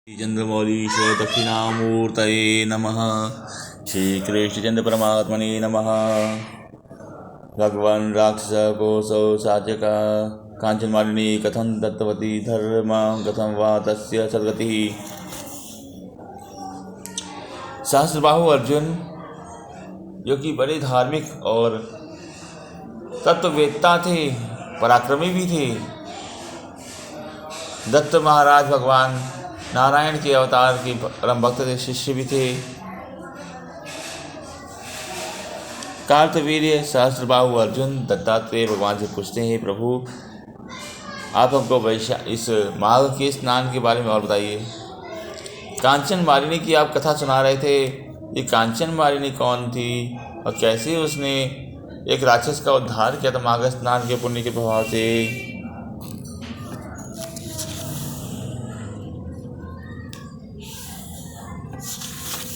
चंद्रमौलीश्वर दक्षिणामूर्तये नमः। श्रीकृष्णचंद्र परमात्मने नमः। भगवान राक्षस कोसौ सात्यक कांचनमालिनी कथं दत्तवती धर्मं कथं वा तस्य सद्गतिः। सहस्रबाहु अर्जुन, जो कि बड़े धार्मिक और तत्ववेत्ता थे, पराक्रमी भी थे, दत्त महाराज भगवान नारायण के अवतार के परम भक्त थे, शिष्य भी थे। कार्तवीर्य सहस्रबाहु अर्जुन दत्तात्रेय भगवान से पूछते हैं, प्रभु आप हमको इस माघ के स्नान के बारे में और बताइए। कांचन मालिनी की आप कथा सुना रहे थे, ये कांचन मालिनी कौन थी और कैसे उसने एक राक्षस का उद्धार किया था माघ स्नान के पुण्य के प्रभाव से।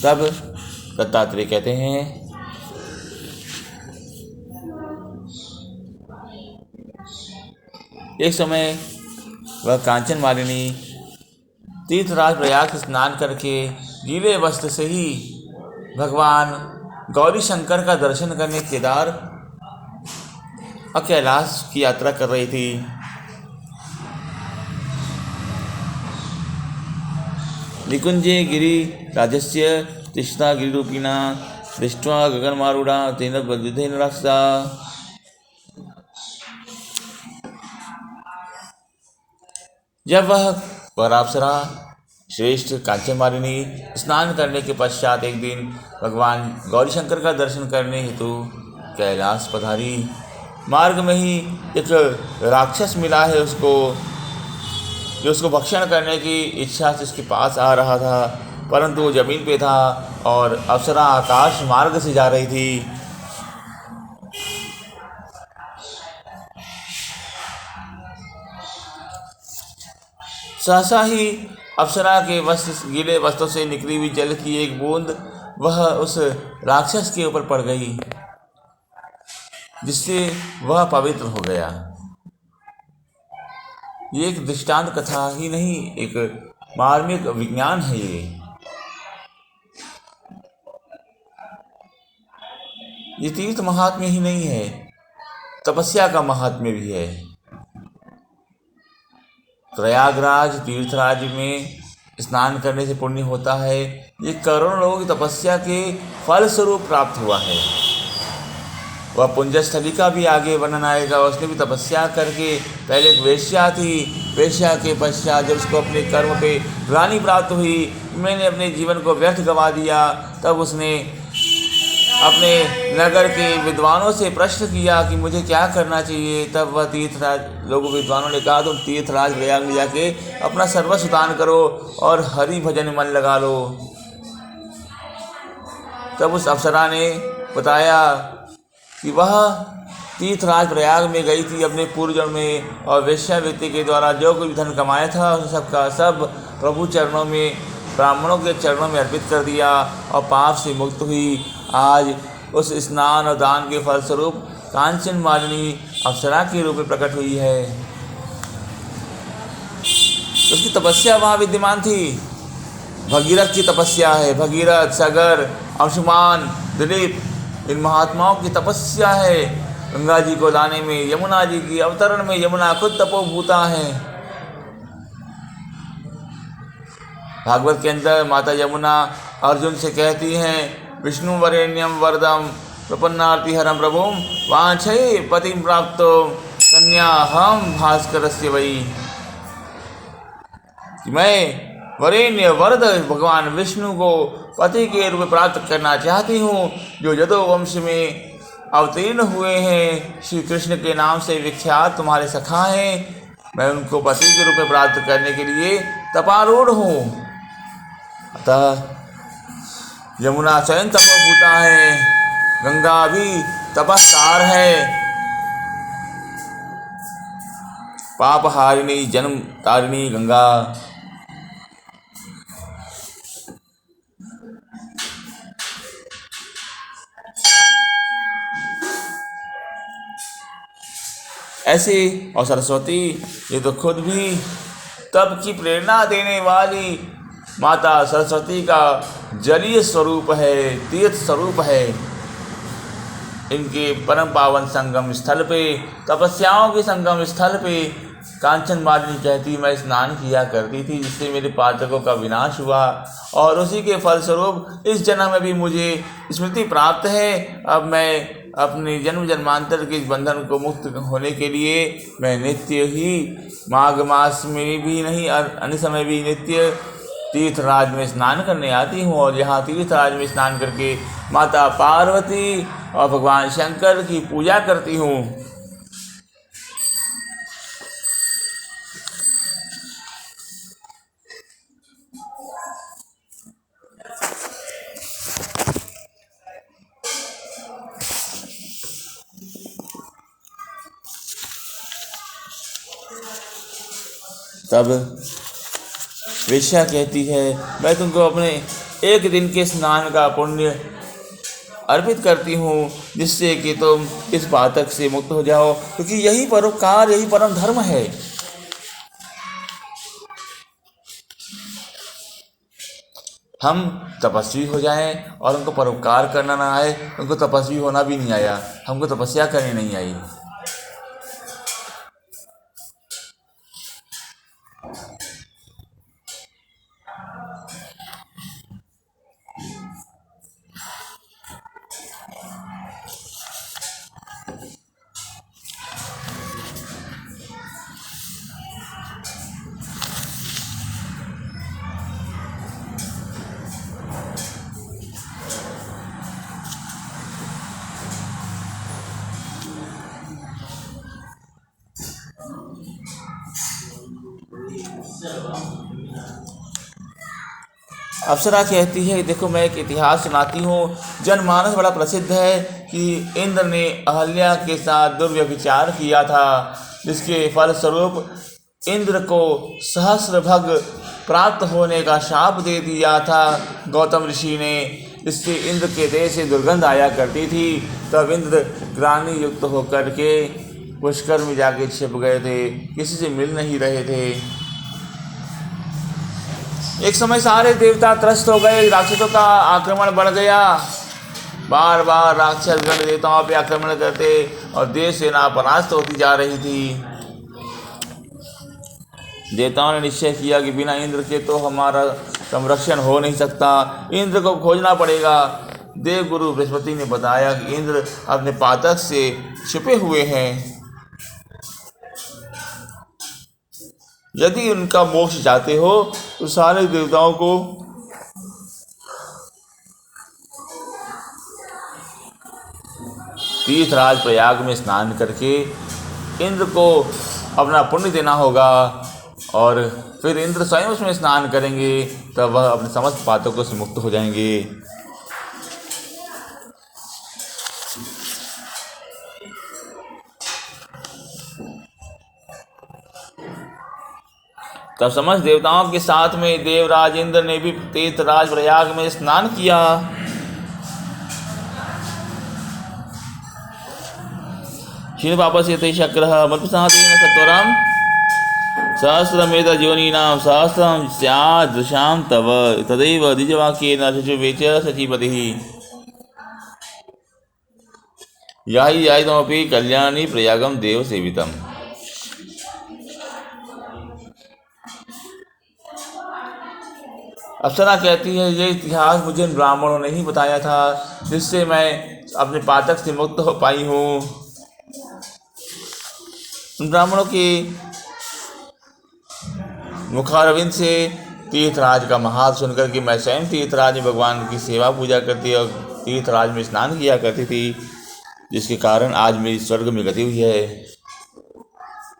तब दत्तात्रेय कहते हैं, एक समय वह कांचन मालिनी तीर्थराज प्रयाग स्नान करके गीले वस्त्र से ही भगवान गौरी शंकर का दर्शन करने केदार और कैलाश की यात्रा कर रही थी। निकुंजे गिरि राजस्य तिष्ठा गिरिरूपिणा दृष्ट्वा गगनमारूढ़ा तेन बद्धेन राक्षसा। जब वह पराप्सरा श्रेष्ठ कांचन मालिनी स्नान करने के पश्चात एक दिन भगवान गौरीशंकर का दर्शन करने हेतु कैलाश पधारी, मार्ग में ही एक राक्षस मिला है उसको, जो उसको भक्षण करने की इच्छा से उसके पास आ रहा था, परंतु वो जमीन पे था और अप्सरा आकाश मार्ग से जा रही थी। सहसा ही अप्सरा के वस्त्र गीले वस्त्रों से निकली हुई जल की एक बूंद वह उस राक्षस के ऊपर पड़ गई, जिससे वह पवित्र हो गया। ये एक दृष्टांत कथा ही नहीं, एक मार्मिक विज्ञान है। ये तीर्थ महात्म्य ही नहीं है, तपस्या का महात्म्य भी है। प्रयागराज तीर्थराज में स्नान करने से पुण्य होता है, ये करोड़ों लोगों की तपस्या के फल स्वरूप प्राप्त हुआ है। वह पुंजस्थली का भी आगे वर्णन आएगा। उसने भी तपस्या करके, पहले एक वेश्या थी, वेश्या के पश्चात जब उसको अपने कर्म पे ग्लानि प्राप्त हुई, मैंने अपने जीवन को व्यर्थ गंवा दिया, तब उसने अपने नगर के विद्वानों से प्रश्न किया कि मुझे क्या करना चाहिए। तब वह तीर्थराज लोगों विद्वानों ने कहा, तुम तीर्थराज प्रयाग में जाके अपना सर्वस्व दान करो और हरि भजन में मन लगा लो। तब उस अप्सरा ने बताया कि वह तीर्थराज प्रयाग में गई थी अपने पूर्वजन्म में, और वेश्यावृत्ति के द्वारा जो कुछ धन कमाया था उन सबका सब प्रभु चरणों में, ब्राह्मणों के चरणों में अर्पित कर दिया और पाप से मुक्त हुई। आज उस स्नान और दान के फलस्वरूप कांचन मालिनी अप्सरा के रूप में प्रकट हुई है। उसकी तपस्या वहाँ विद्यमान थी। भगीरथ की तपस्या है, भगीरथ, सगर, अंशुमान, दिलीप, इन महात्माओं की तपस्या है गंगा जी को लाने में, यमुना जी की अवतरण में। यमुना खुद तपोभूता है। भागवत के अंदर माता यमुना अर्जुन से कहती हैं, विष्णु वरेण्यम वरदम प्रपन्नार्तिहरम प्रभुम वांछये पतिं प्राप्तो कन्या हम भास्करस्य वै। मैं वरेण्य वरद भगवान विष्णु को पति के रूप में प्राप्त करना चाहती हूँ, जो यदु वंश में अवतीर्ण हुए हैं, श्री कृष्ण के नाम से विख्यात तुम्हारे सखा हैं। मैं उनको पति के रूप में प्राप्त करने के लिए तपारूढ़ हूँ। अतः यमुना स्वयं तपोभूता है, गंगा भी तपस्तार है, पापहारिणी जन्म तारिणी गंगा। ऐसे और सरस्वती, ये तो खुद भी तप की प्रेरणा देने वाली माता सरस्वती का जलीय स्वरूप है, तीर्थ स्वरूप है। इनके परम पावन संगम स्थल पे, तपस्याओं के संगम स्थल पे कांचन मालिनी कहती मैं स्नान किया करती थी, जिससे मेरे पातकों का विनाश हुआ और उसी के फलस्वरूप इस जन्म में भी मुझे स्मृति प्राप्त है। अब मैं अपने जन्म जन्मांतर के इस बंधन को मुक्त होने के लिए मैं नित्य ही माघ मास में भी नहीं, अन्य समय भी नित्य तीर्थराज में स्नान करने आती हूँ और यहाँ तीर्थराज में स्नान करके माता पार्वती और भगवान शंकर की पूजा करती हूँ। तब वेश्या कहती है मैं तुमको अपने एक दिन के स्नान का पुण्य अर्पित करती हूँ, जिससे कि तुम इस पातक से मुक्त हो जाओ, क्योंकि यही परोपकार, यही परम धर्म है। हम तपस्वी हो जाएं और उनको परोपकार करना ना आए, उनको तपस्वी होना भी नहीं आया, हमको तपस्या करनी नहीं आई। अप्सरा कहती है देखो मैं एक इतिहास सुनाती हूँ। जनमानस बड़ा प्रसिद्ध है कि इंद्र ने अहल्या के साथ दुर्व्यभिचार किया था, जिसके फलस्वरूप इंद्र को सहस्रभग प्राप्त होने का शाप दे दिया था गौतम ऋषि ने, जिससे इंद्र के देह से दुर्गंध आया करती थी। तब इंद्र ग्लानि युक्त होकर के पुष्कर में जाके छिप गए थे, किसी से मिल नहीं रहे थे। एक समय सारे देवता त्रस्त हो गए, राक्षसों का आक्रमण बढ़ गया। बार बार राक्षस गण देवताओं पे आक्रमण करते और देव सेना परास्त होती जा रही थी। देवताओं ने निश्चय किया कि बिना इंद्र के तो हमारा संरक्षण हो नहीं सकता, इंद्र को खोजना पड़ेगा। देवगुरु बृहस्पति ने बताया कि इंद्र अपने पातक से छिपे हुए हैं, यदि उनका मोक्ष चाहते हो तो सारे देवताओं को तीर्थराज प्रयाग में स्नान करके इंद्र को अपना पुण्य देना होगा और फिर इंद्र स्वयं उसमें स्नान करेंगे, तब वह अपने समस्त पातकों से मुक्त हो जाएंगे। तब समस्त देवताओं के साथ में देवराज इंद्र ने भी तीर्थराज प्रयाग में स्नान किया। क्षीण पापस्य ते शक्रः मत्प्रसादेन सत्वरं सहस्रमेध योनीनां सहस्रं स्यात् दृशां तव तदैव द्विजवाक्येन शुचुवेच सचीपतिः याहि यायितमपि कल्याणी प्रयागं देव सेवितम्। अप्सरा कहती है ये इतिहास मुझे ब्राह्मणों ने ही बताया था, जिससे मैं अपने पातक से मुक्त हो पाई हूँ। ब्राह्मणों के मुखारविंद से तीर्थराज का महात्म सुनकर के मैं स्वयं तीर्थराज में भगवान की सेवा पूजा करती और तीर्थराज में स्नान किया करती थी, जिसके कारण आज मेरी स्वर्ग में गति हुई है।